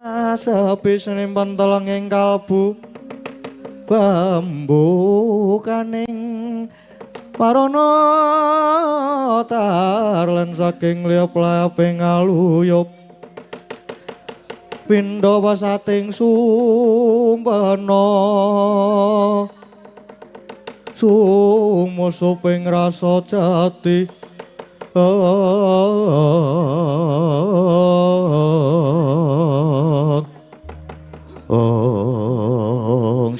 Sepi senimpen teleng ing kalbu bambu kaning marana tarlen saking liep-lieping aluyup pindha pasating sumpena sumusuping rasa jati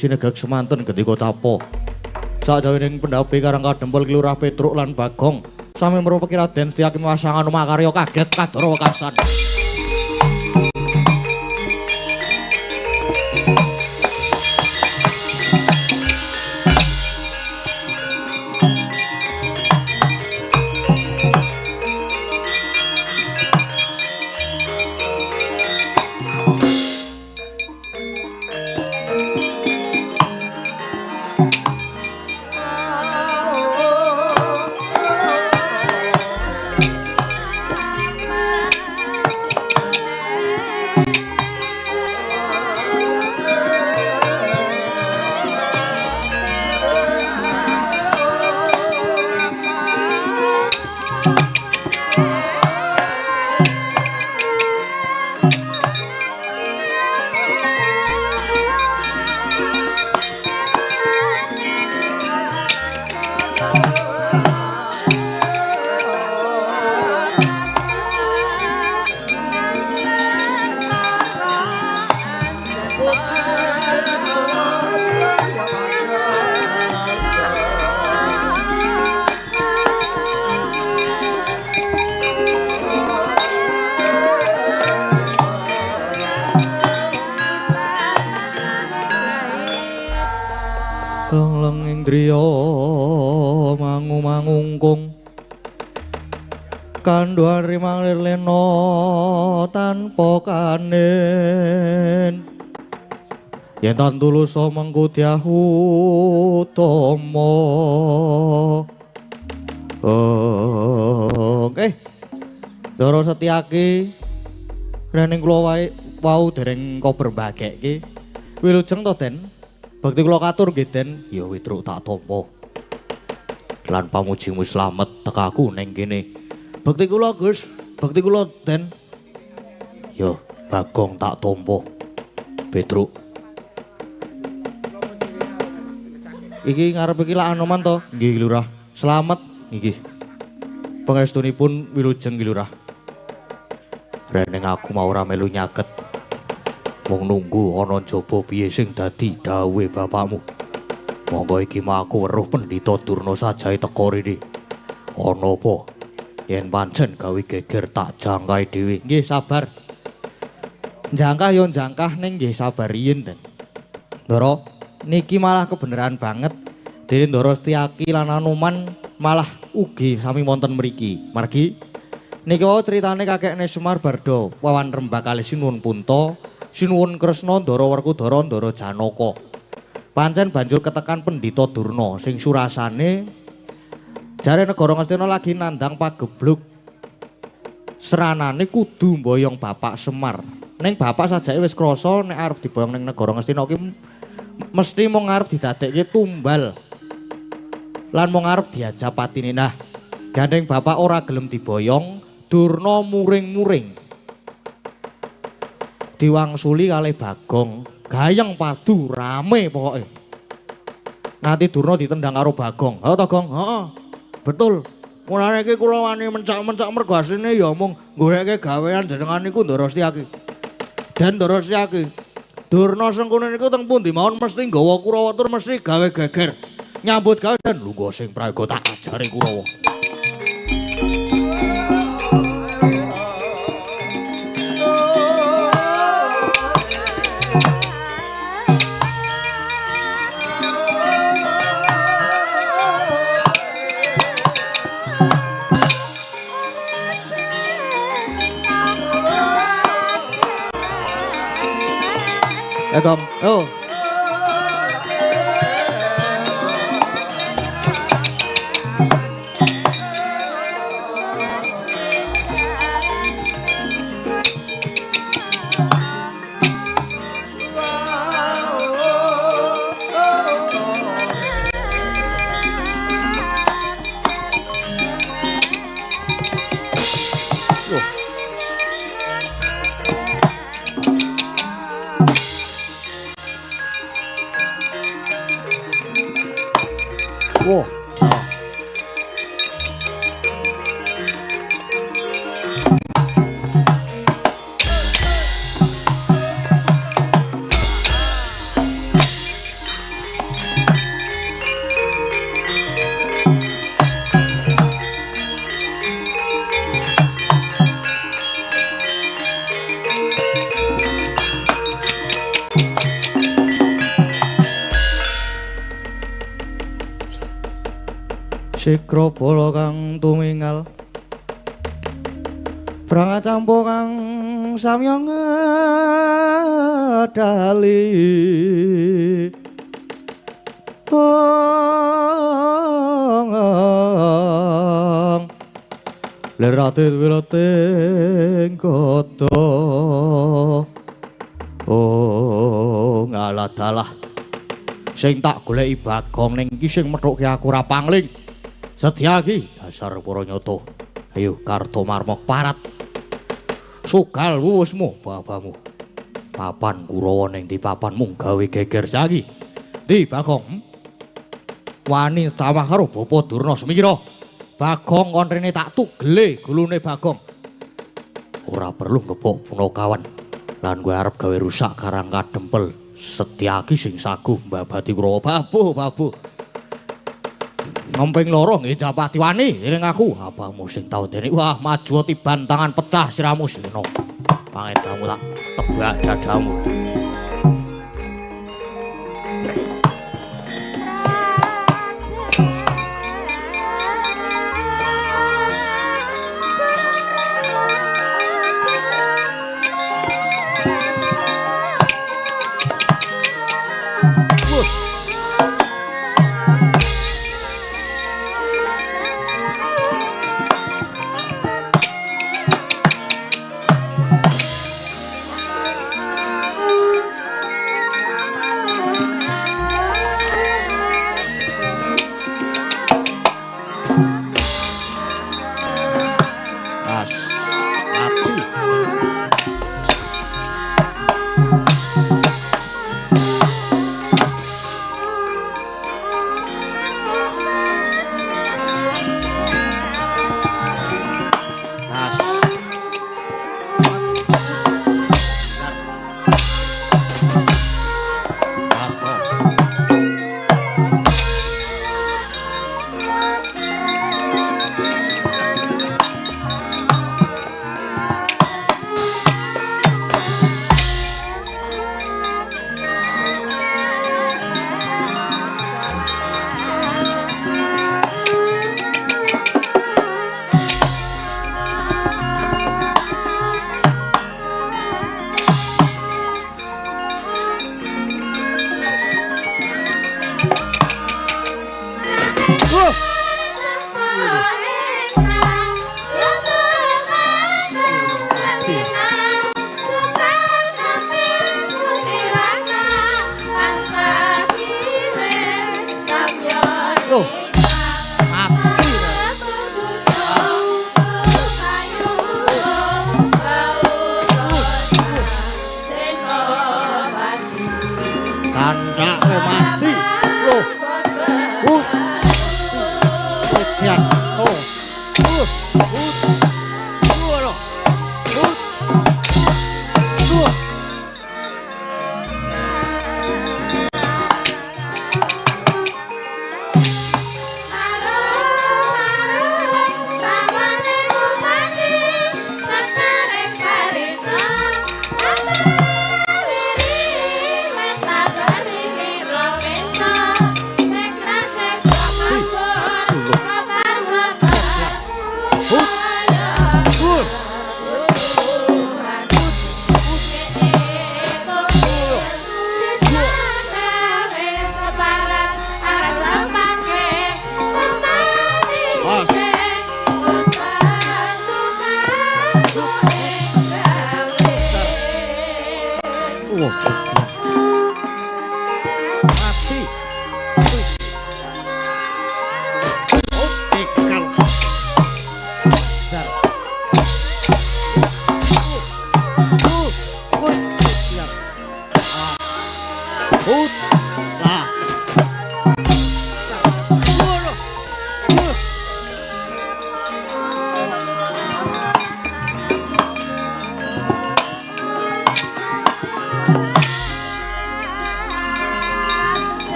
sinegak semanten ketika capo sajawining pendapi karang kadempel kelurah Petruk lan Bagong sami merupaki Raden Setyaki masangan makarya kaget kadara wekasan Kanduan rimang lirlena tanpa kanin yen tan tulusa mengku diahutama Ndara Setyaki rening kula wae wau dereng kober mbageke wilujeng to Den bakti kula katur nggih Den ya Witruk tak tampa lan pamujimu slamet tekaku ning kene bakti kula Gus, bakti kula Den. Yo, Bagong tak tampa. Petruk. Iki ngarep iki lak Anoman to? Nggih, Lurah. Slamet nggih. Pangestunipun wilujeng Lurah. Reneng aku mau ora melu nyaket. Wong nunggu ana jaba piye sing dadi dawuhe bapakmu. Monggo iki mah aku weruh Pendhita Durna Sajahe teka rene. Ana apa? Yen pancen gawe geger tak jangkai dhewe. Nggih sabar. Jangkah yo jangkah ning nggih sabar riyin Den. Ndara niki malah kebenaran banget. Dene Ndara Setyaki lan Anoman malah ugi sami wonten mriki. Margi niki wae critane kakekne Semar Barda Wawan Rembag kalih Sinuwun Punta, Sinuwun Kresna, Ndara Werkudara, Ndara Janaka. Pancen banjur ketekan Pendhita Durna sing surasane jare negara Ngastina lagi nandang pagebluk seranane kudu mboyong Bapak Semar. Ning bapak sajake wis krasa nek arep diboyong ning negara Ngastina ki mesti mung arep didadekke tumbal. Lan mung arep diajab patine. Nah, gandeng bapak ora gelem diboyong, Durna muring-muring. Diwangsuli kalih Bagong, gayeng padu rame pokoke. Nanti Durna ditendang karo Bagong. Ha to, Gong? Heeh. Betul. Mulane iki kula wani mencak-mencak mergo asline ya mung goleke gawean jenengan niku Ndara Setyaki. Dan Ndara Setyaki. Durna Sengkuni niku teng pundi mawon mesti nggawa Kurawa tur mesti gawe geger. Nyambut gawe dan lungguh sing prayoga tak ajari Kurawa. Gong. Oh. Wah. Sikra bala kang tumingal Prangat campo kang samya ngedali Leratir wilating koto Ngaladalah sing tak goleki Bagong ning iki sing methuke aku ra pangling Setyaki dasar para nyata. Ayo Karta Marmok parat. Sugal wuwusmu babamu. Papan Kurawa ning di papanmu gawe geger saiki. Di Bagong. Wani tamah karo Bapa Durna Semira. Bagong kon rene tak tugele gulune Bagong. Ora perlu ngepok Punakawan. Lan kowe arep gawe rusak Karang Kadempel. Setyaki sing saguh mbabati Kurawa babu. Ngemping loro nggih Japati wani ning aku abamu sing tau dene wah maju tiban tangan pecah siramu Sina pangedamu tak tebak dadamu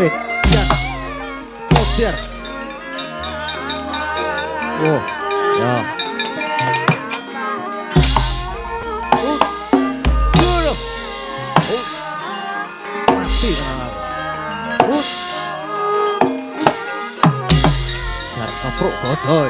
Median. Kodir. Oh, ya. Mati tenan. Jar kepruk godoy.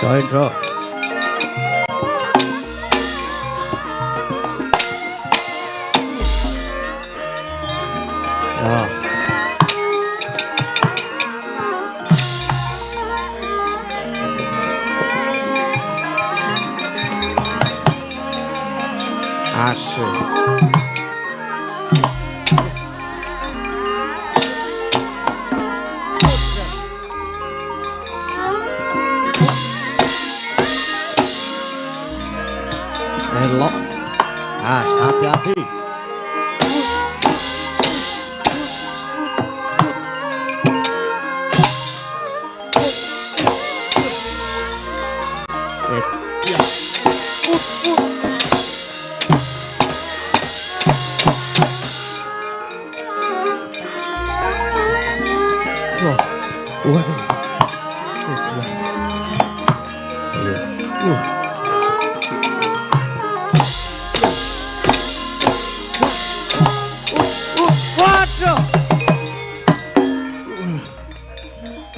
Join, bro. Ya. Asik. Elok. As, hati-hati.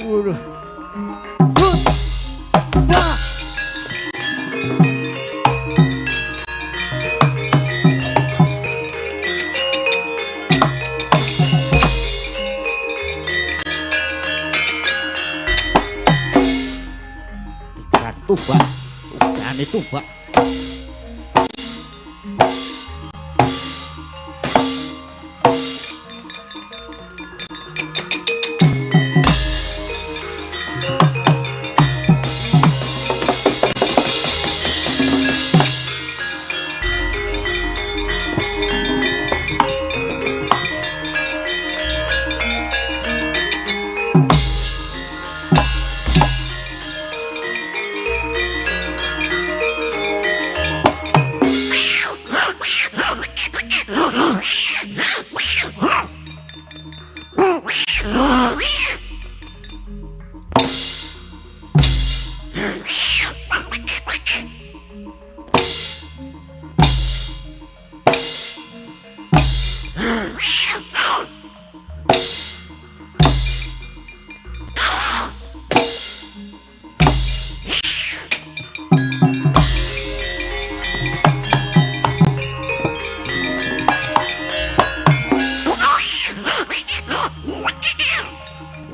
Waduh. Tubak, tubakan itu tubak.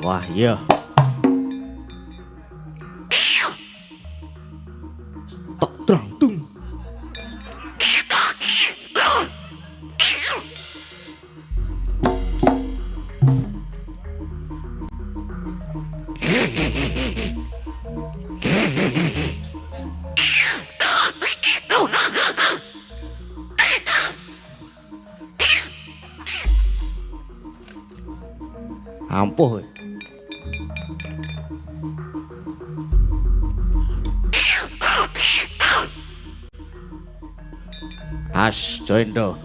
Wah, iya. Tak terangtung. Ampuh. As joindo.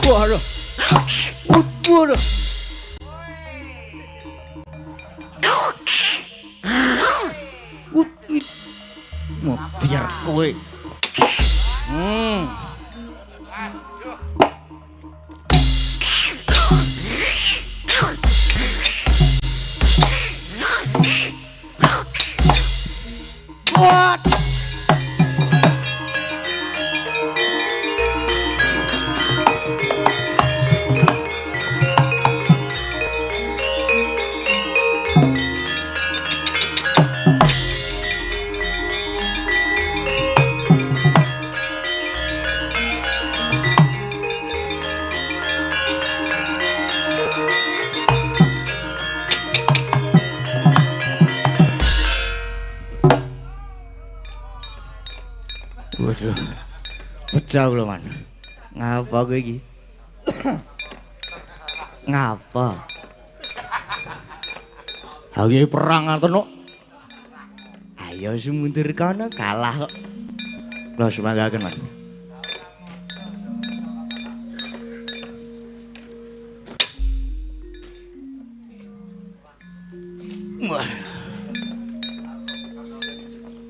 Waduh. Waduh. Mutiar kowe. What? Waduh. Pecah lho, Man. Ngapa kowe iki? Ngapa? Ayo perang ngoten kok. Ayo mundur kono kalah kok. Lho semanggaken, Man. Wah.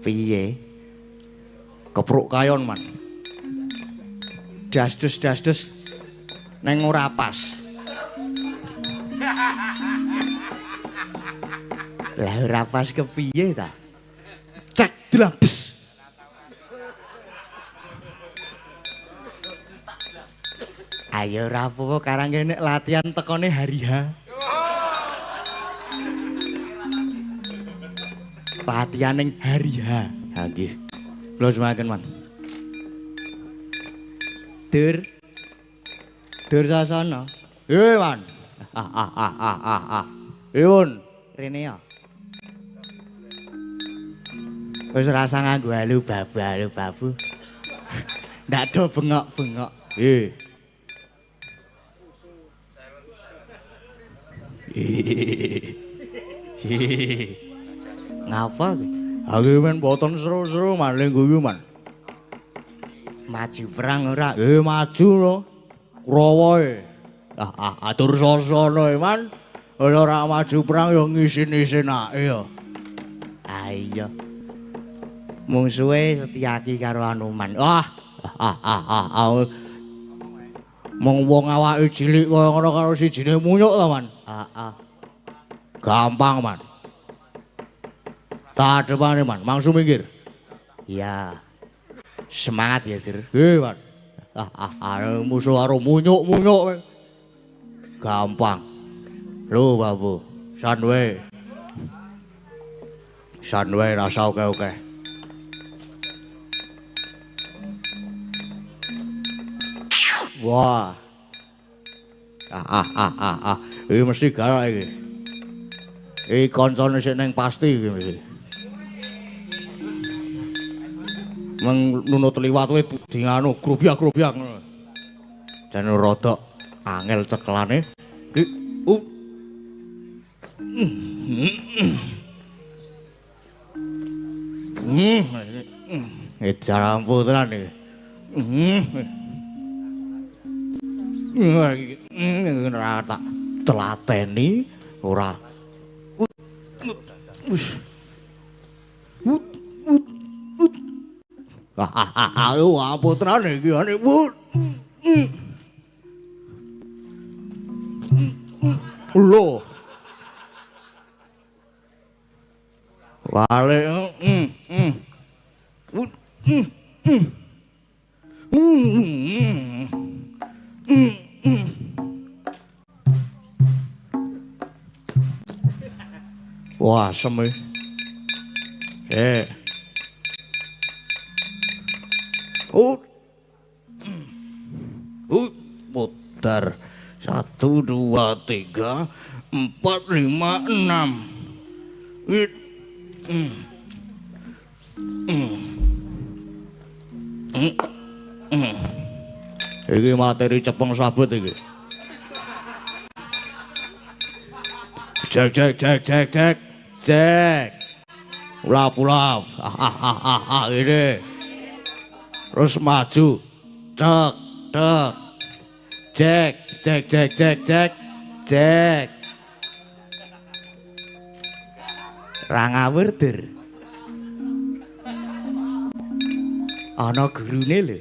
Piye? Kepruk kayon, Man. Dasdes neng ora pas. Lah ora pas kepiye ta? Cek delang. Ayo ora apa-apa karang kene latihan tekone hari H. Latihan ning hari H. Ha nggih. Kula semaken, Man. Dur sasana. Man. Yun, rene ya. Wis rasa nganggo alu babu. Ndak do bengok-bengok. Ngapa ki? Aku men boten seru-seru maling guyu, Man. Maju perang ora? Maju lho. Rawae. Atur sasana, Man. Ora maju perang ya ngisin-isinake ya. Iya. Mungsuhe Setyaki karo Anoman. Mong wong awake cilik kaya ngono karo sijine munyuk ta, Man? Gampang, Man. Tak depane, Man. Mangsu minggir. Iya. Semangat ya, Dir. Man. Musuh karo munyuk-munyuk. Gampang. Lho, Babu. Sanwe rasa oke-oke. Wah. Iki mesti garak iki. Iki kancane sik neng pasti iki mesti. Meng nunut liwat kowe di anu grobyak-grobyak ngono. Jan rada angel cekelane. Iki Ejar ampuh tenan iki. Ora tak telateni ora. Ayo ampuh tenan iki ane. Lho. Wale Wah, seme. Putar. 1, 2, 3, 4, 5, 6. Iki materi cepeng sabut iki. Cek. Ulap. Ini. Terus maju. Cek. Ra ngawur, Dur. Ana gurune lho.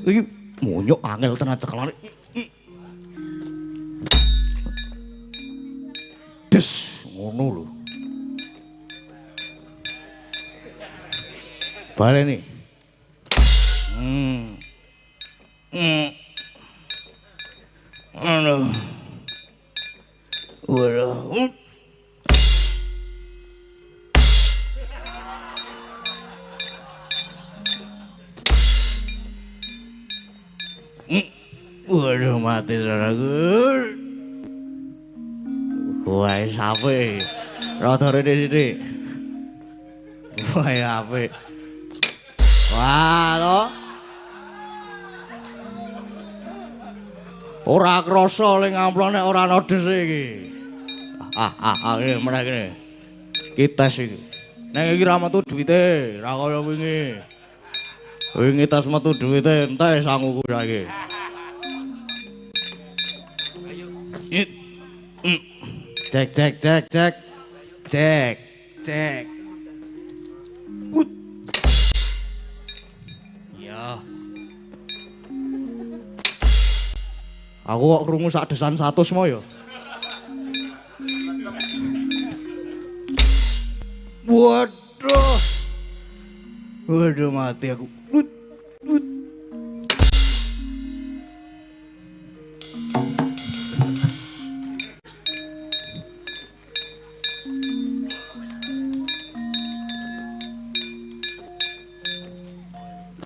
Iki monyok angel tenan cekelane. Des ngono lho. Baleni. Aduh. Waduh. Waduh, mati saudaraku. Wah, sapi. Rada rene sithik. Wah, apik. Wah, to. Ora krasa ling amplone ora ana dhese iki. Iki meneh kene. Ki tes iki. Nek iki ra metu duwite, ra kaya wingi. Wingi tes metu duwite entek sanguku saiki. Cek cek cek cek. Cek cek. Ya. Aku kok krungu sak desan 100 mo ya. Waduh. Waduh mati aku.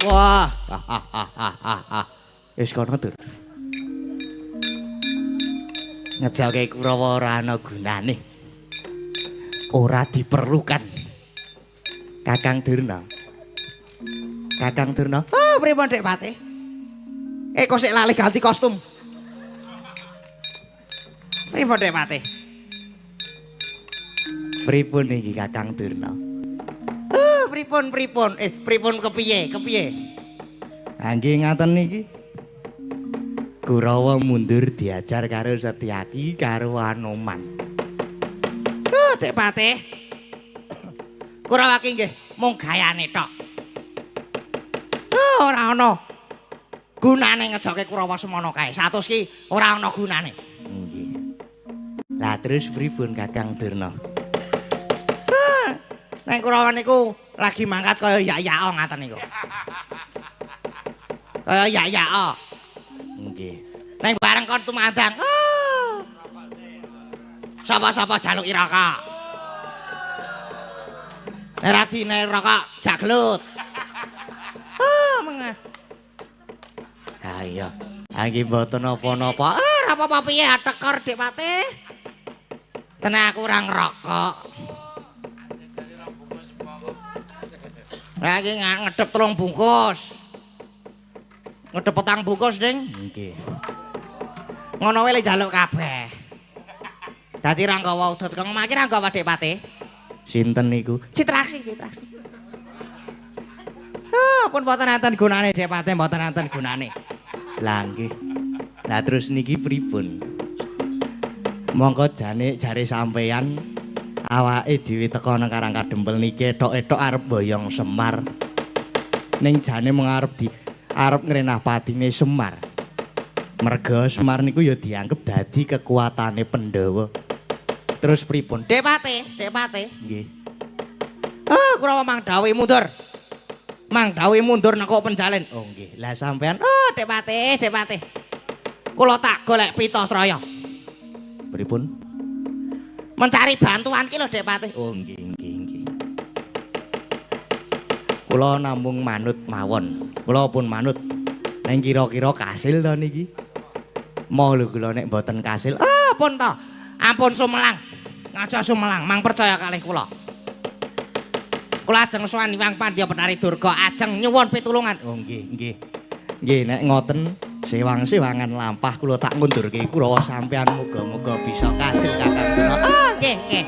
Wah. Wis kono tur. Ngejake Kurawa ora ana gunane. Ora diperlukan. Kakang Durna. Kakang Durna. Oh, pripun Dek Patih? Kok sik lali ganti kostum. Pripun Dek Patih? Pripun iki Kakang Durna? Pripun pripun kepiye? Nggih ngaten niki. Kurawa mundur diajar karo Setyaki karo Anoman. Dek Patih. Kurawa ki nggih mung gayane tok. Ora ana gunane ngejoke Kurawa semono kae. 100 ki ora ana gunane. Nggih. Lah terus pripun Kakang Durna? Nek Kurawa niku lagi mangkat kaya yak-yako ngaten niku. Kaya yak-yako. Nggih. Nek bareng kon tumandang. Sapa-sapa jaluk iraka. Nek radine rokok jaglut. Mengah. Ha iya. Nggih mboten napa-napa. Ora apa-apa piye tekor Dik Patih. Tenan aku ora ngerokok. Lah iki ngedep 3 bungkus. Ngedep 4 bungkus, Ding. Nggih. Ngono wae le njaluk kabeh. Dadi ra nggawa udut kang omah iki ra nggawa Dik Patih. Sinten niku? Citraksi. Pun mboten enten gunane Dik Patih, mboten enten gunane. Lah nggih. Lah terus niki pripun? Monggo jare sampeyan awake dhewe teka nang Karang Kadempel niki etok-etok arep boyong Semar. Ning jane mung arep ngrenah padine Semar. Merga Semar niku ya dianggep dadi kekuatane Pandhawa. Terus pripun? Dik Patih. Nggih. Kurawa Mang Dawi mundur. Mang Dawi mundur nekuk penjalin. Oh nggih. Lah sampean, Dik Patih. Kula tak golek Pitasraya. Pripun? Mencari bantuan ki lho Dik Patih. Oh nggih. Kula namung manut mawon. Kula pun manut. Ning kira-kira kasil to niki? Moh lho kula nek mboten kasil. Pun to. Ampun Sumelang. Ngaja Sumelang, mang percaya kalih kula. Kula ajeng sowan Hyang Pandya Penari Durga ajeng nyuwun pitulungan. Oh nggih. Nggih nek ngoten sewang-sewangan lampah kula tak ngundurke Kurawa sampeyan muga-muga bisa kasil Kakang Durna. Nggih.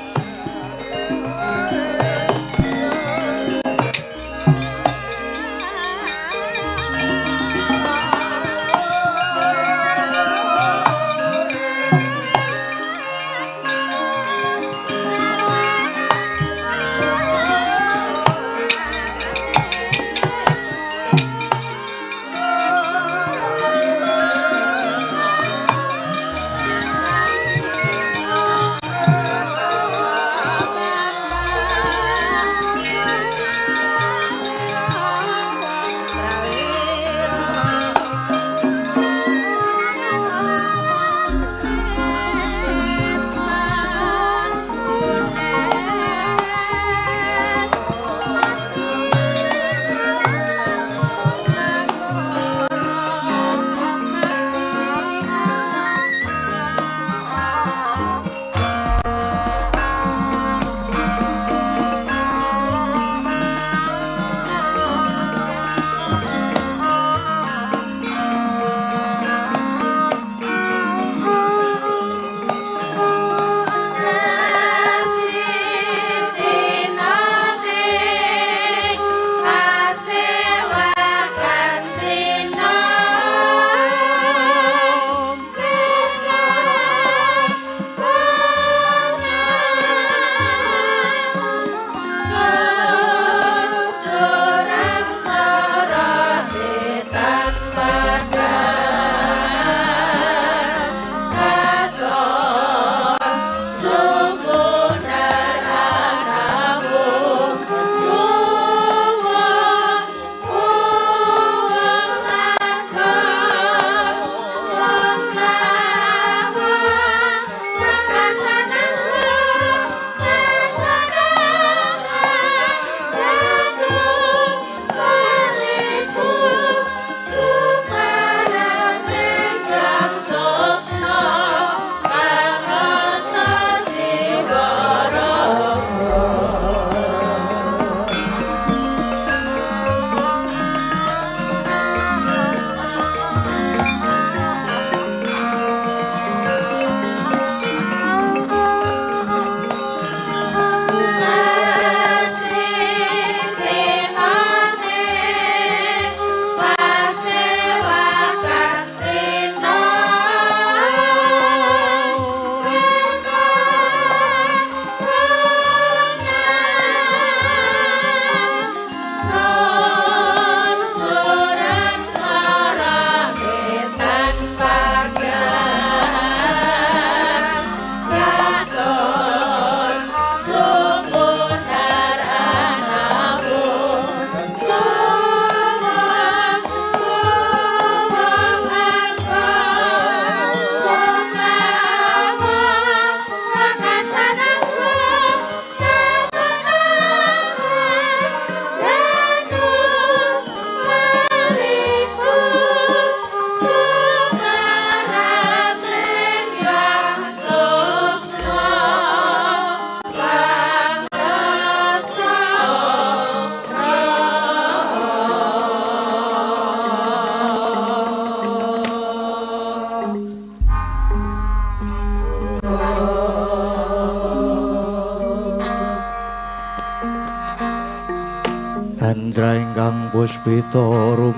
Indra ingkang puspitorum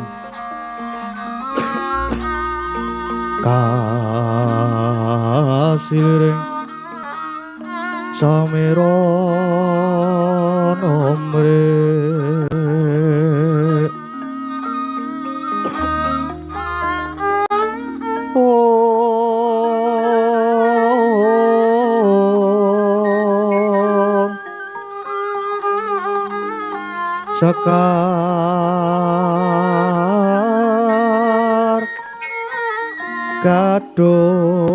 kasiring samira nomre Sekar kadung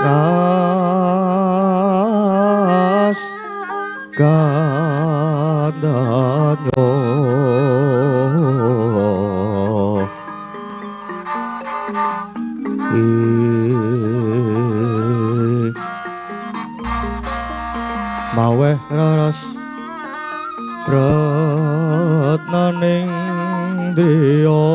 nas gandanyo maweh raras retnaning driya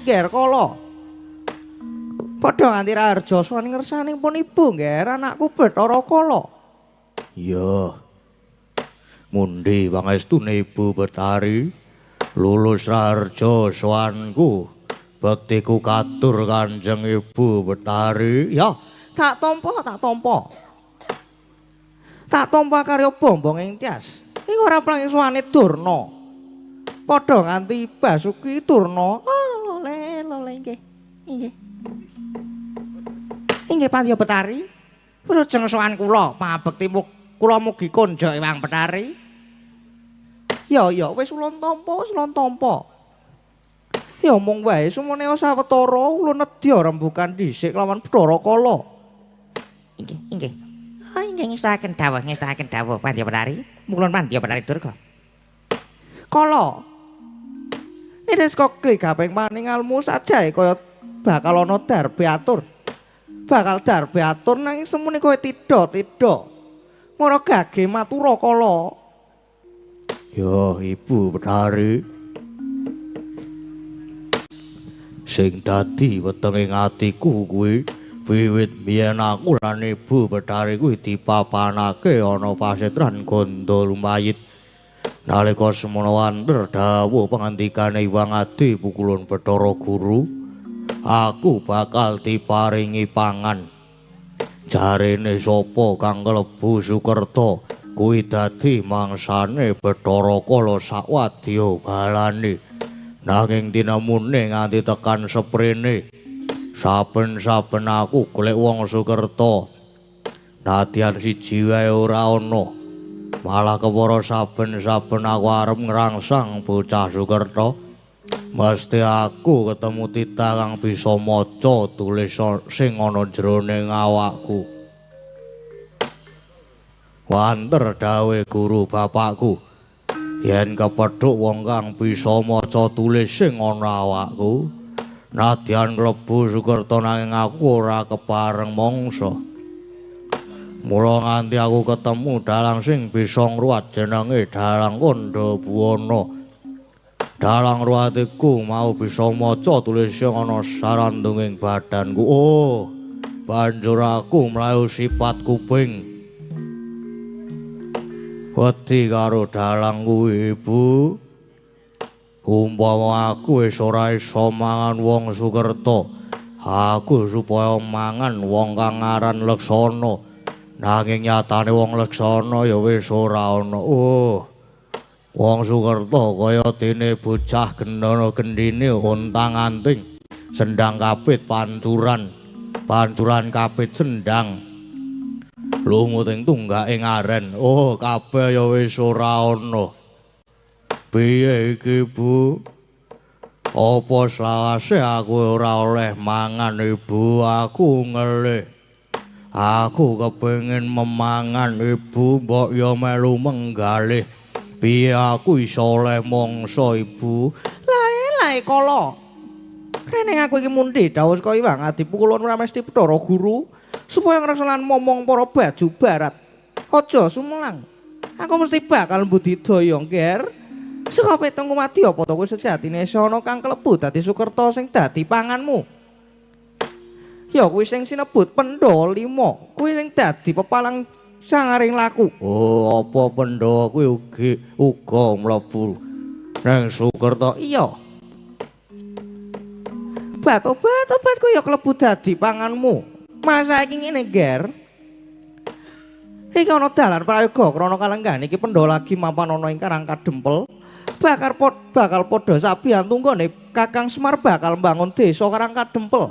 Ger kala padha nganti raharja sowan ngersaning pun ibu ngger anakku Bathara Kala. Iya. Mundi pangestune Ibu Betari lulus raharja sowanku bektiku katur Kanjeng Ibu Betari. Ya, tak tampa. Tak tampa karya bombong ing tias. Ing ora planging sowane Durna. Padha nganti Basuki Durna. Lole nggih. Inggih Pandya Betari. Wilujeng sowan kula pabekti kula mugi konja Ewang Betari. Ya wis ulun tampa. Ya mung wae sumene sawetara ulun nedya rembugan dhisik lawan Bathara Kala. Inggih. Inggih ngestaken dawuh Pandya Betari. Mulun Pandya Betari Durga. Kala Niris kok kaping maningalmu sajae kaya bakal ana darbe atur. Bakal darbe atur nanging semune kowe tidha. Ngora gage matura Kala. Ya Ibu Betari. Sing dadi wetenge atiku kuwi wiwit biyen aku lan Ibu Betari kuwi dipapanake ana pasetran Ganda Lumayit. Nalika semono wonten dawuh pangandikane Hyang Adi Pukulun Bathara Guru, aku bakal diparingi pangan. Jarene sapa kang klebu Sukerta kuwi dadi mangsane Bathara Kala sakwadya balane. Nanging dinamune nganti tekan seprene saben-saben aku golek wong Sukerta. Nadyan siji wae ora ana. Malah kepara saben-saben aku arep ngrangsang bocah Sukerta. Mesti aku ketemu titah kang bisa maca tulis sing ana jroning awakku. Wanter dawuh guru bapakku, yen kepethuk wong kang bisa maca tulis sing ana awakku, nadyan klebu Sukerta nanging aku ora kepareng mangsa. Mula nganti aku ketemu dalang sing bisa ngruwat jenenge Dalang Kandhabuwana. Dalang ruwatiku mau bisa maca tulis sing ana sarandunging badanku. Oh, banjur aku mlayu sipat kuping. Wedi karo dalang kuwi, Ibu. Umpama aku wis ora iso mangan wong Sukerta, aku supaya mangan wong kang aran Leksana. Nanging nyatane wong Leksana ya wis ora ana. Oh. Wong Sukerta kaya dene bocah gendana gendine ontang-anting, sendang kapit pancuran kapit sendang. Lumut ing tunggake ngaren. Oh, kabeh ya wis ora ana. Piye iki, Bu? Apa selawase aku ora oleh mangan, Ibu? Aku ngelih. Aku kepengin memangan, Ibu, mbok ya melu menggalih. Piye aku iso oleh mangsa, Ibu? Lae kala. Rene aku iki mundi dawuh kaya Iwang Adipu kula ora mesti Bathara Guru supaya ngreksanan momong para baju barat. Aja sumelang. Aku mesti bakal mbudidaya, Nger. Saka petengku mati apa to kowe sejatine sono kang klebu dadi Sukerta sing dadi panganmu. Ya kuwi sing sinebut Pendhawa 5. Kuwi sing dadi pepalang sangaring laku. Oh, apa Pendhawa kuwi uga mlebu nang Sukerta? Iya. Obat kuwi ya klebu dadi panganmu. Masa iki ngene, Nger. Iki ana dalan prayoga krana kalenggan iki Pendhawa lagi mapan ana ing Karang Kadempel. Bakal padha sabiyan tunggone Kakang Semar bakal mbangun desa Karang Kadempel.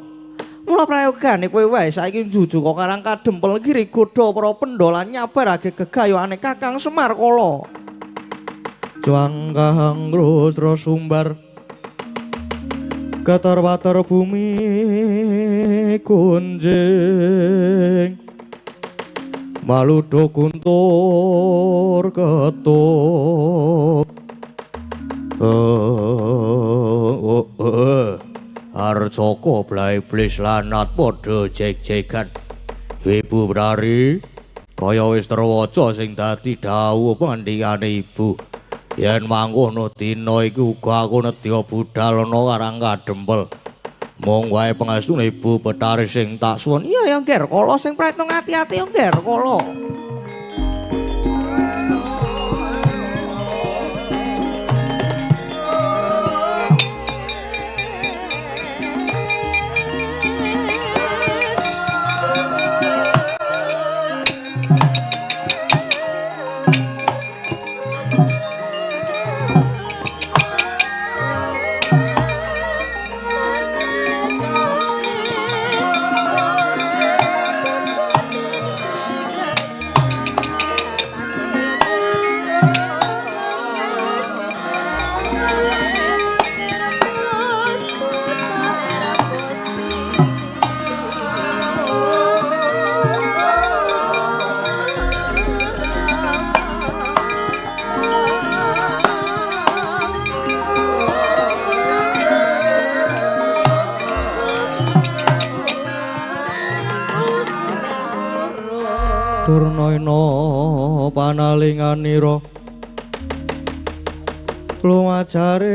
Mula prayogane kowe wae saiki njuju kok Karang Kadempel iki rigodha para Pendhawa nyabarake gegayuhane Kakang Semar kala. Jwangkang Rusra Sumbar Gatar-watar bumi kunjing Maludo kuntur ketuk Arjoko blai-blis lanat padha jeg-jegan. Ibu Brari kaya wis terwaca sing dadi dawuh pandhikane Ibu. Yen mangkono dina iki uga aku nedya budhal ana Karang Kadempel. Mung wae pangestune Ibu Betari sing tak suwun. Iya ya, Nger, kala sing pratno ati-ati ya, Nger, kala. Durnaina panalinganira lumajaring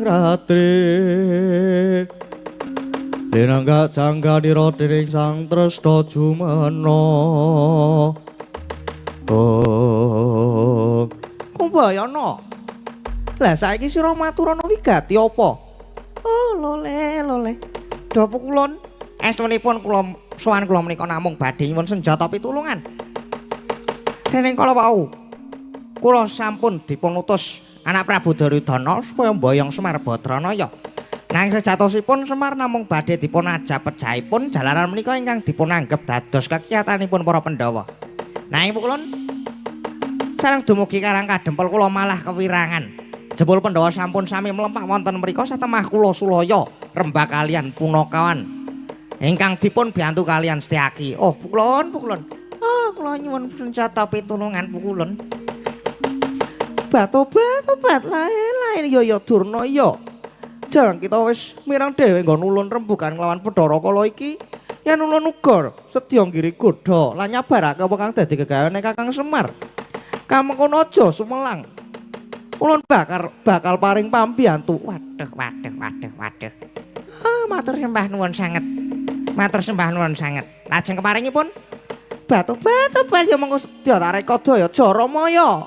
ratri linanggak jangganira dening Sang Tresna Jumena. Oh Kumbayana, lah saiki sira maturana wigati apa? Oh lole Dapu kulon estunipun kula sowan kula menika namung badhe nyuwun senjata pitulungan. Dening kala wau kula sampun dipun utus anak Prabu Duryudana supaya mboyong Semar Badranaya. Nanging sejatosipun Semar namung badhe dipun ajab pejahipun jalaran menika ingkang dipun anggep dados kekiyatanipun para Pandhawa. Nanging kulon sareng dumugi Karang Kadempel kula malah kewirangan. Jebul Pandhawa sampun sami mlempah wonten mriku satemah kula Sulaya rembak kalian Punakawan ingkang dipun biyantu kalian Setyaki. Oh, Pukulon. Oh, kula nyuwun senjata pitulungan Pukulon. Obat lain ya Durna ya. Jang kita wis mirang dhewe nggon ulun rembugan nglawan Bathara Kala iki. Yen ulun uga sedya ngiri godha lan nyabarake apa kang dadi gegayane Kakang Semar. Kamengkono aja sumelang. Ulun bakal paring pambiyantu. Waduh. Oh, matur sembah nuwun sanget. Lajeng keparingipun obat ya mengko sedya tarik kada ya Jaramaya.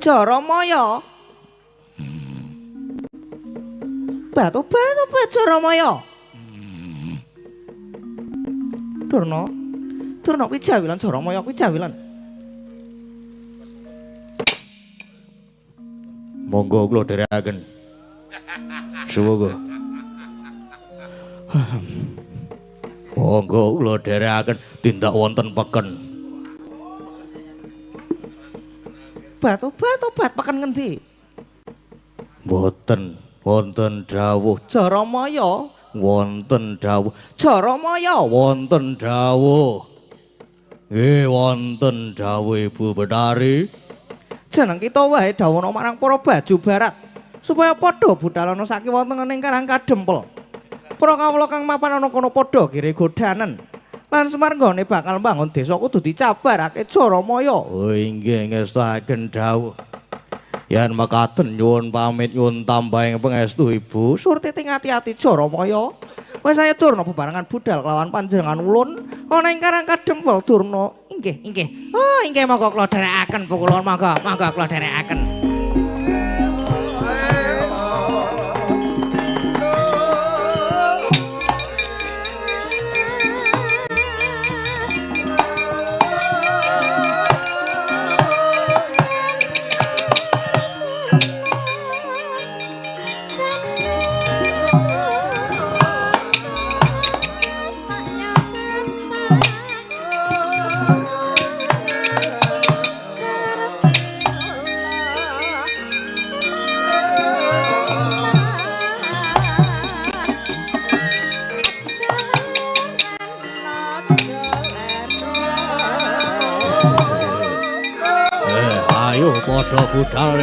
Jaramaya. Obat Jaramaya. Durna, Durna kuwi jawilan Jaramaya kuwi jawilan. Monggo kula dherekaken. Suwuga. Monggo kula dherekaken tindak wonten peken. Obat peken ngendi? Mboten wonten dawuh Jaramaya, wonten dawuh Jaramaya, wonten dawuh. Wonten dawuh Ibu Betari. Jeneng kita wae dawuhna marang para baju barat supaya padha budalana saking wonten ing Karang Kadempel. Para kawula kang mapan ana kono padha kire godanen. Lan Semar nggone bakal mbangun desa kudu dicabarake Jaramaya. Oh inggih ngestaken dawuh. Yen mekaten nyuwun pamit nyuwun tambahing pangestu Ibu. Surti ting ati-ati Jaramaya. Wis saya Durna bebarengan budal kelawan panjenengan ulun ana ing Karang Kadempel Durna. Inggih. Oh inggih monggo kula dherekaken Bu Kulon monggo kula dherekaken. Ayo padha budal.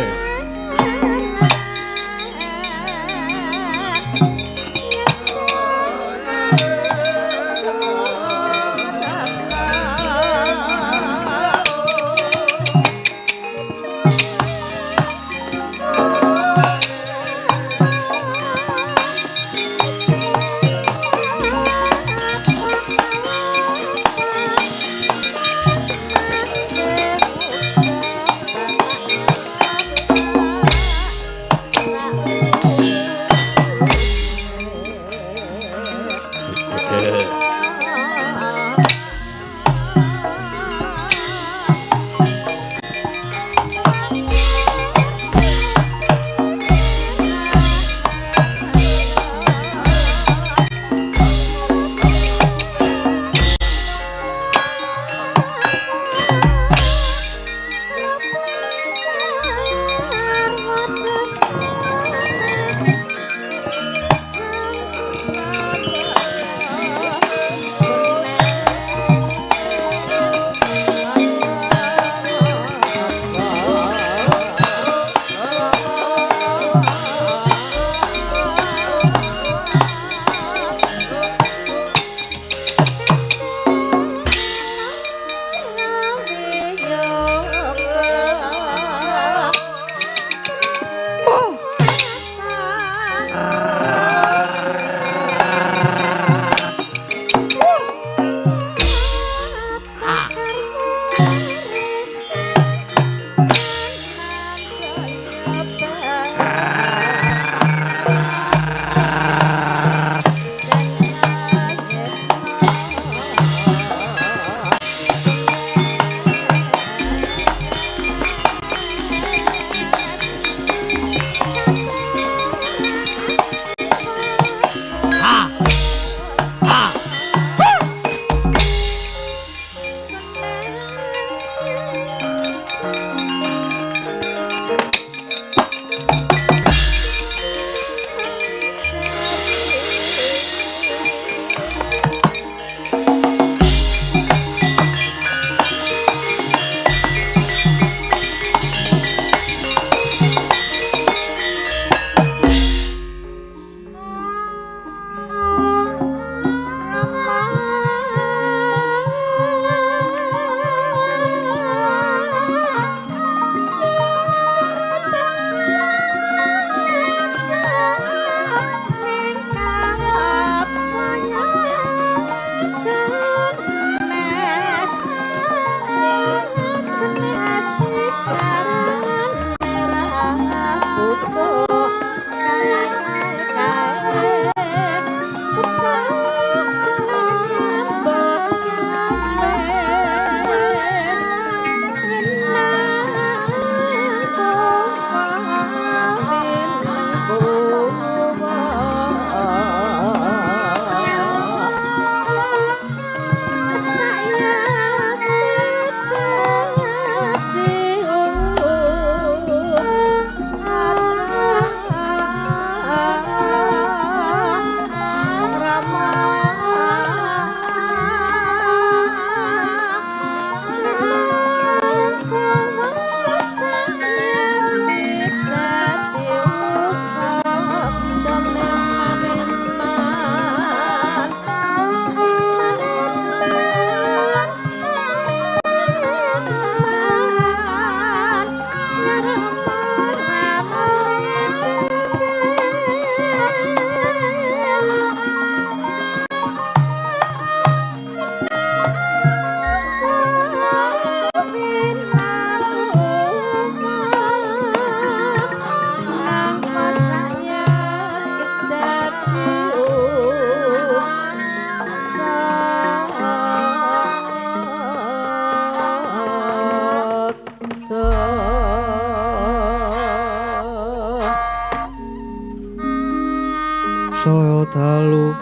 dalu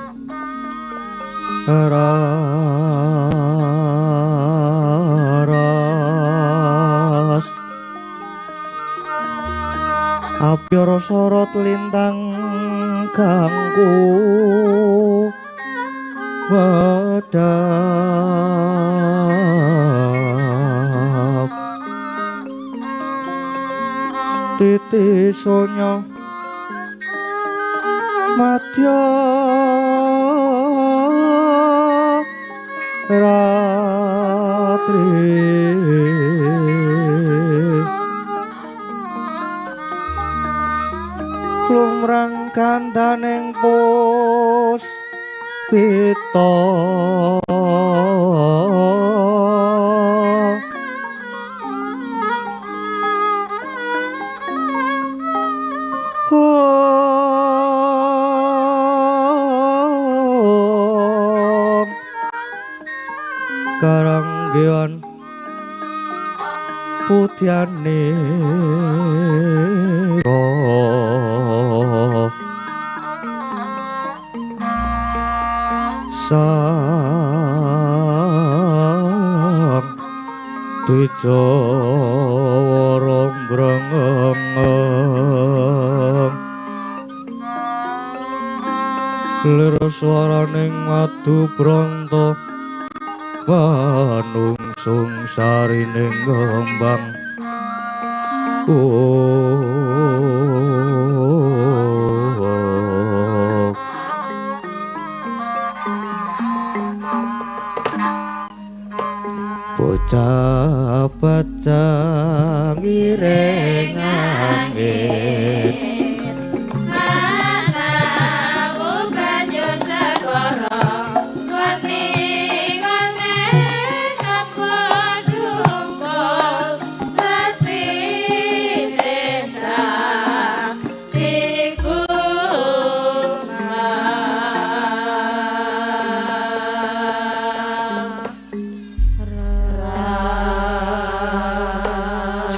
raras apyara sorot lintang ganggu wedap titi sonya madya ratri lumrang kandaning pus pita karanggian putyane sang tujo rombrengeng lir swaraning madu bronto manungsung sarining ngembang bocah bacang ireng angin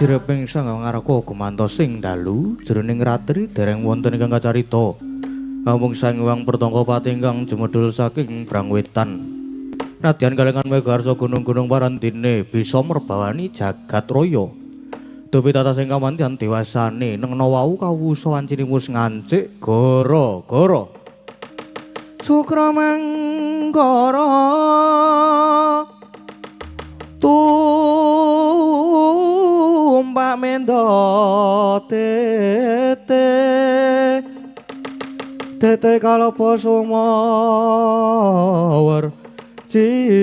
sireping sang ngarako gumantos sing dalu jroning ratri dereng wonten ingkang kacarita amung sang hyang pertangga pati ingkang jumedhul saking Brangwetan nadyan kalengan megarsa gunung-gunung parandene bisa merbawani jagat raya dupi tatas ing kamantian dewasane nengna wau kawusa wancinimus ngancik gara-gara Sukramengkara Mbak Mendo tete kalopo sumawar cita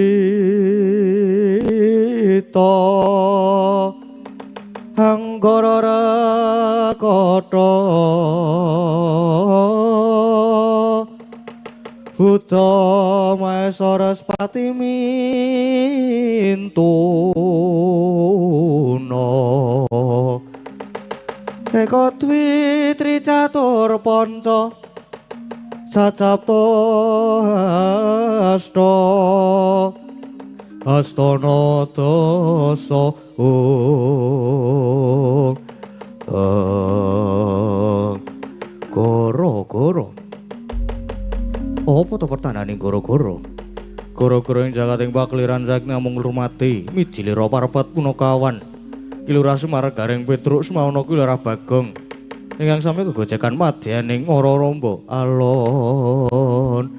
anggara rakata Buddha Maesarespati mintuna Eka Dwi Tricatur Panca Cacapta Hasta Astana Dasa Goro-goro apa to pertandane goro-goro? Goro-goro ing jagating pakliran saking namung ngurmati mijilira parepet punakawan. Ki Lurah Sumargaring Petruk semauna ki Lurah Bagong. Ingkang sami kegojekan madyaning ora romba alon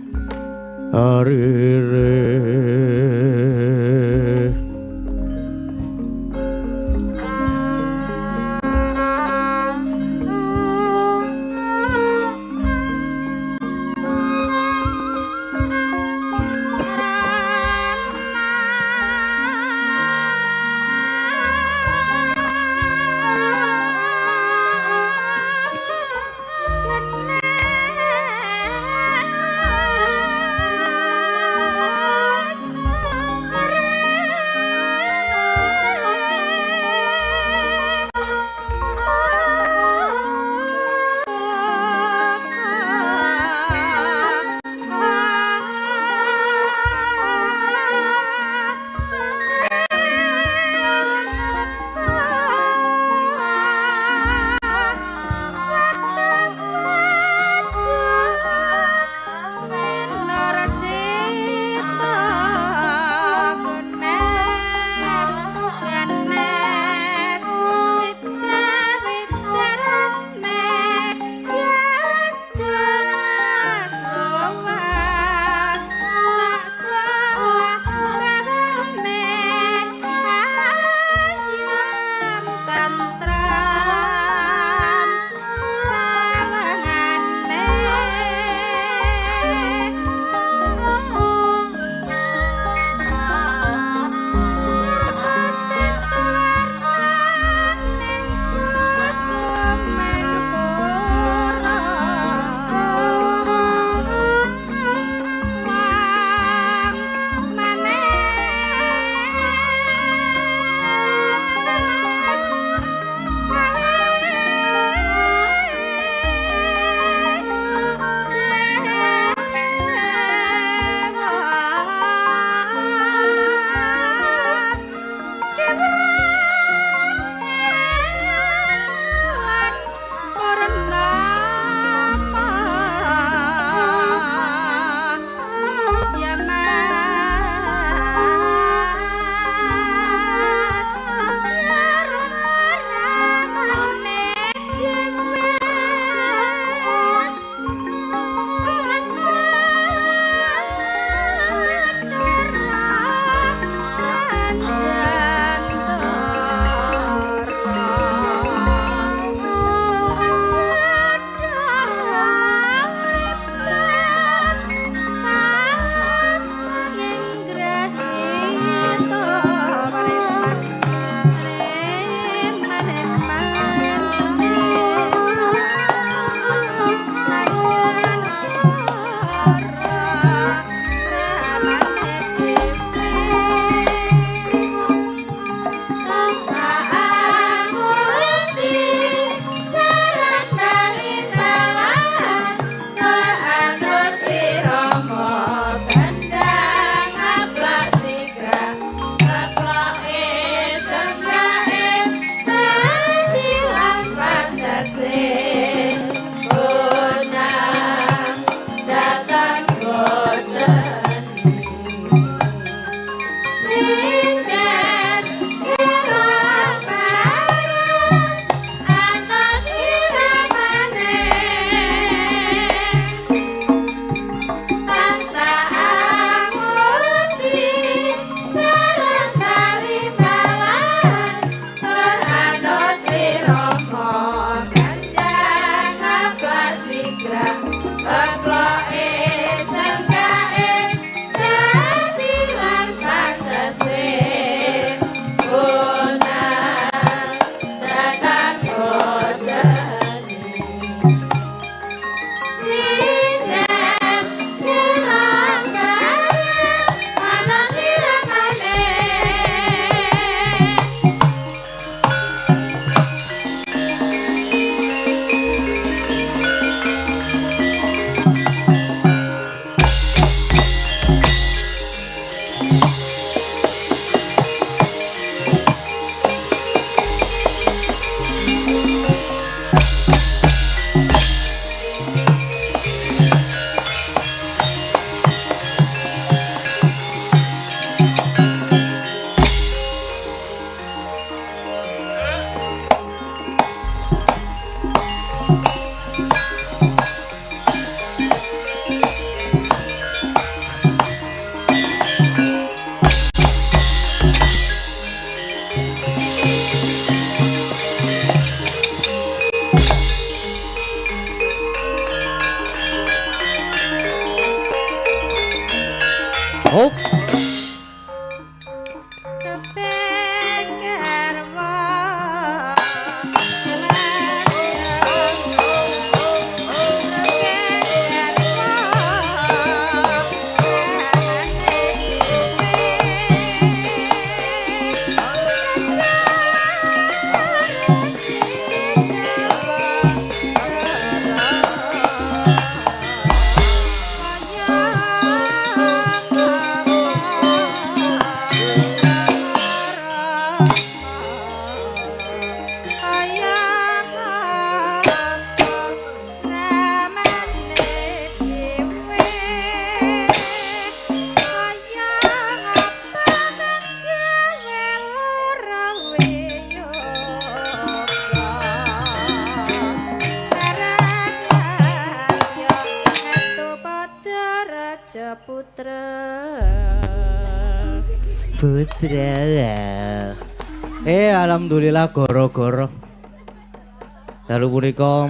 arire. putra. Alhamdulillah goro-goro. Dalu punika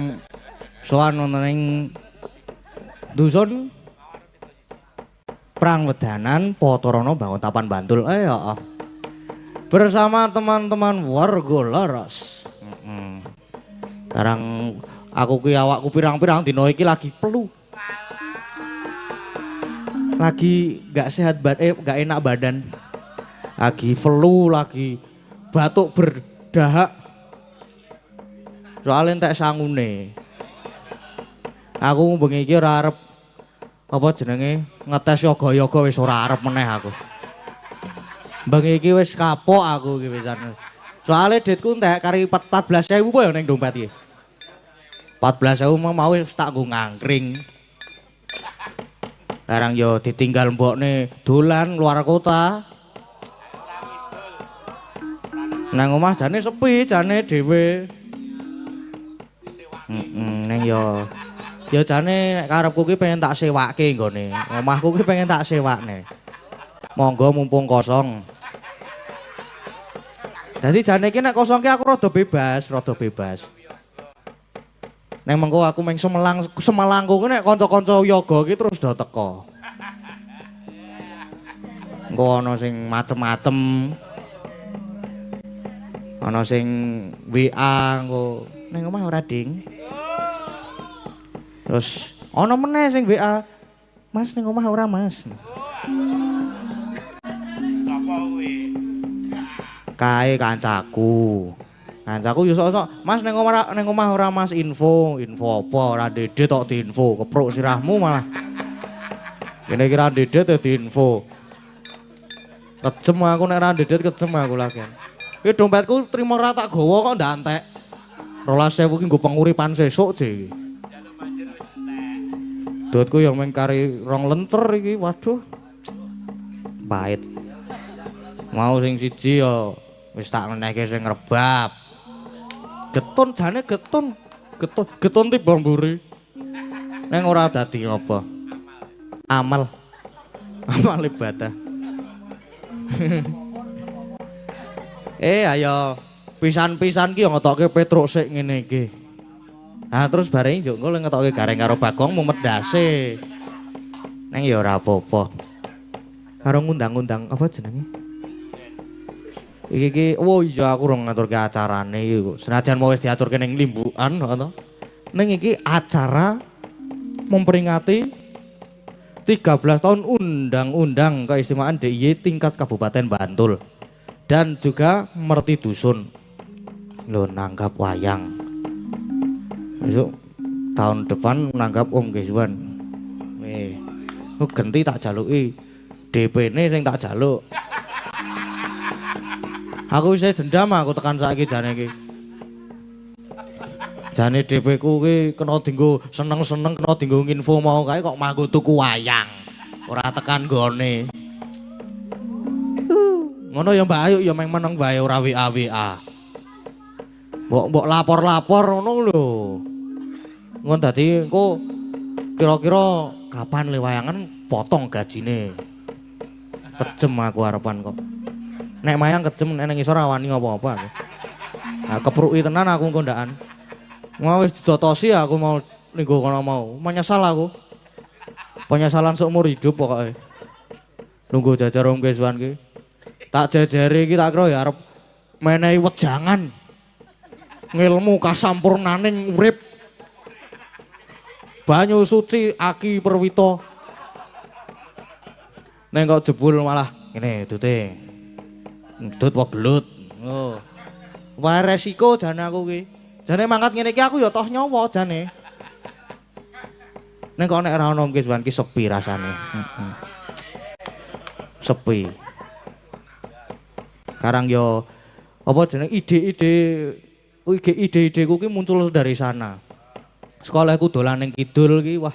sowan wonten ing dusun Prangwedanan Patarana bangun Tapan Bantul. Ya. Bersama teman-teman warga laras. Sekarang aku ki awakku pirang-pirang dina iki lagi flu. Lagi gak sehat gak enak badan. Lagi flu, lagi batuk berdahak. Soalnya entek sangune. Aku bengi iki ora arep apa jenenge ngetes yoga-yoga wis ora arep meneh aku. Bengi iki wis kapok aku iki pisan. Soale ditku entek kari 14.000 po ya ning dompet iki. 14.000 mau wis tak nggo ngangkring. Sekarang yo ditinggal mbokne dolan luar kota. Nang omah jane sepi, jane dhewe. Neng yo jane nek karepku ki pengen tak sewake nggone. Omahku ki pengen tak sewakne. Monggo mumpung kosong. Dadi jane iki nek kosong ki aku rada bebas. Neng mengko aku meng Semelangku ki nek kanca-kanca yoga ki terus do teko. Engko ana sing macem-macem. Ana sing WA engko ning omah ora ding. Terus ana meneh sing WA. Mas ning omah ora, Mas. Sapa kuwi? Kae kancaku. Kancaku yo sok-sok, Mas ning omah ora Mas info apa ora dedet tok diinfo, kepruk sirahmu malah. Kene kira dedet ya diinfo. Kejem aku nek ora dedet kejem aku lagi. Iki dompetku trimo ra tak gawa kok ndak entek. 12.000 ki nggo penguripan sesuk je. Duitku yang meng kari 2 lenter iki, waduh. Pahit. Mau sing siji ya wis tak menehke sing rebab. Getun jane getun tiba mburi. Neng ora dadi apa. Amal ibadah. Ayo pisan-pisan ki yo ngetokke Petruk sik ngene iki. Nah terus bareng njuk engko ngetokke gareng karo Bagong mumet ndase. Neng ya ora apa-apa. Karo ngundang-undang apa jenenge? Iki oh iya aku urung ngaturke acarane iki. Senajan mau wis diaturke ning Limbukan ngono. Ning iki acara memperingati 13 tahun Undang-Undang Keistimewaan DIY tingkat Kabupaten Bantul. Dan juga Merti Dusun. Lho nanggap wayang. Besok tahun depan nanggap Om Gesuan. Genti tak jaluki. DP-ne sing tak jaluk. Aku wis dendam aku tekan saiki jane iki. Jane DP-ku ki kena dienggo seneng-seneng kena dienggo nginfo mau kae kok manggo tuku wayang. Ora tekan gone. Ngono ya Mbak Ayu ya meng meneng wae ora WA. Mbok lapor-lapor ngono lho. Ngono dadi engko kira-kira kapan le wayangan potong gajine. Kejem aku arepan kok. Nek mayang kejem nek ning isor awani apa-apa aku. Nah kepruki tenan aku engko ndakan. Mau wis dijotosi aku mau linggo kono mau. Menyesal aku. Penyesalan seumur hidup pokoke. Nunggu jajar Om Gesuan ki. Tak jajari iki tak kira ya arep menehi wejangan. Ngilmu kasampurnaning urip. Banyu suci Aki Perwito. Neng kok jebul malah ngene dute. Dut wae gelut. Oh. Wae resiko jane aku ki. Jane mangkat ngene iki aku ya toh nyawa jane. Neng kok nek ora ono Om Gesuan ki sepi rasane. Sepi. Sekarang yo apa jeneng ide-ideku ki muncul dari sana. Sekolahku dolan ning kidul ki wah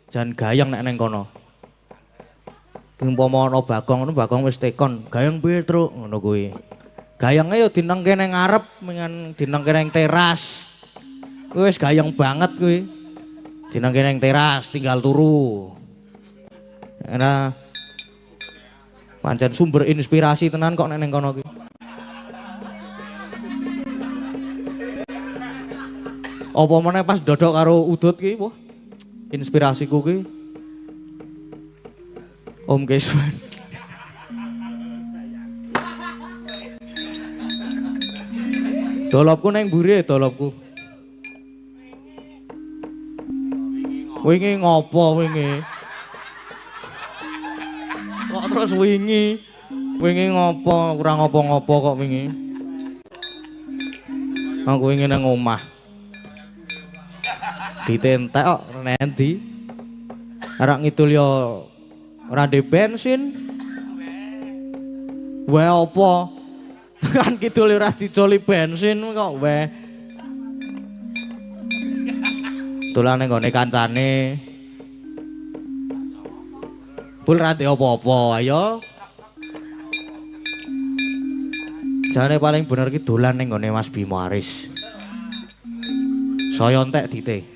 jan gayeng nek ning kono. Ki umpama ana Bagong ngono Bagong wis tekon, gayeng piye truk ngono kuwi. Gayenge yo dinengke ning ngarep mengan dinengke ning teras. Kuwi wis gayeng banget kuwi. Dinengke ning teras tinggal turu. Nah Pancen sumber inspirasi tenan kok nek ning kono ki. Apa meneh pas dodok karo udut ki, wah. Inspirasiku ki Om Keswan. Dolopku neng mburi dolopku. Wingi ngopo wingi? Kok terus wingi? Wingi ngopo? Kurang ngopo-ngopo kok wingi? Aku wingi nang omah. Ditentek kok nendi. Arek ngidul yo ora ndek bensin. Wae apa? Kan kidul ora dicoli bensin kok wae. Tulane nggone kancane. Pul ra ndek apa-apa, ayo. Jane paling bener ki dolan ning nggone Mas Bimo Aris. Saya entek dite.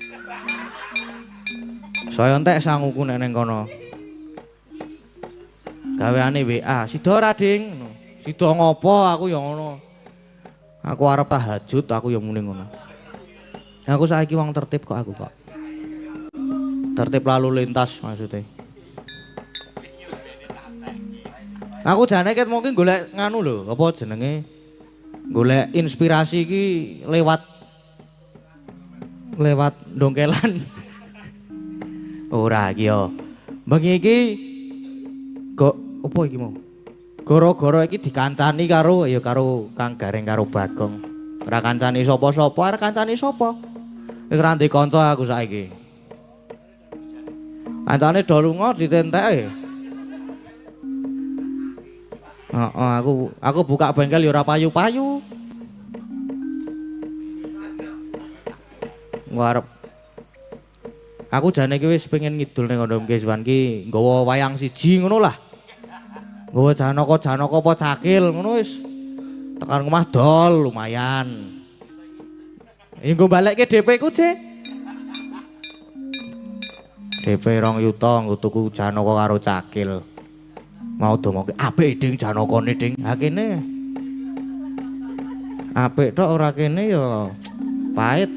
Saya entek sanguku nek ning kono. Gaweane WA, "Sida ora, Ding?" "Sida ngopo? Aku ya ngono. Aku arep tahajud, aku ya muni ngono." Aku saiki wong tertib kok aku kok. Tertib lalu lintas maksudnya. Aku jane ket mungkin golek nganu lho, apa jenenge? Golek inspirasi iki lewat dongkelan. Ora iki yo. Bengi iki kok apa iki mau? Goro-goro iki dikancani karo Kang Gareng karo Bagong. Ora kancani sapa-sapa, arek kancani sapa? Wis ra ndek kanca aku saiki. Kancane do lunga ditenteke. Heeh, aku buka bengkel ya ora payu-payu. Ngarep aku jane iki wis pengen ngidul ning Om Keswan ki nggawa wayang siji ngono lah. Nggawa Janaka apa Cakil ngono wis. Tekan omah dol lumayan. Engko balekke DP ku, Cek. DP 2 yuta nggo tuku Janaka karo Cakil. Mau domoke apik Ding Janakane Ding. Ha kene. Apik tok ora kene ya pahit.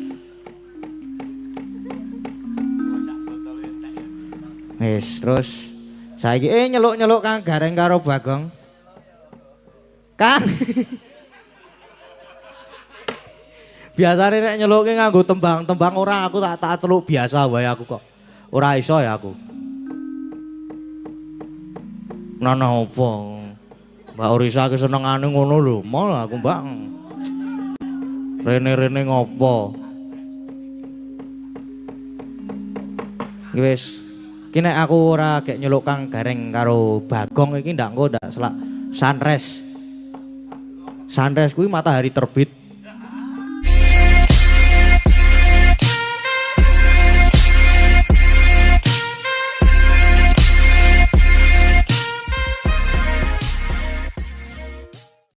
Wis terus saiki nyeluk-nyeluk Kang Gareng karo Bagong. Kang. Biasane nek nyeluke nganggo tembang-tembang ora aku tak celuk biasa wae aku kok. Ora iso ya aku. Nana apa? Mbak Orisa ki senengane ngono lho. Mol aku, Mbak. Rene-rene ngopo? Wis ki nek aku ora gek nyeluk Kang Gareng karo Bagong iki ndak selak sunrise. Sunrise kuwi matahari terbit.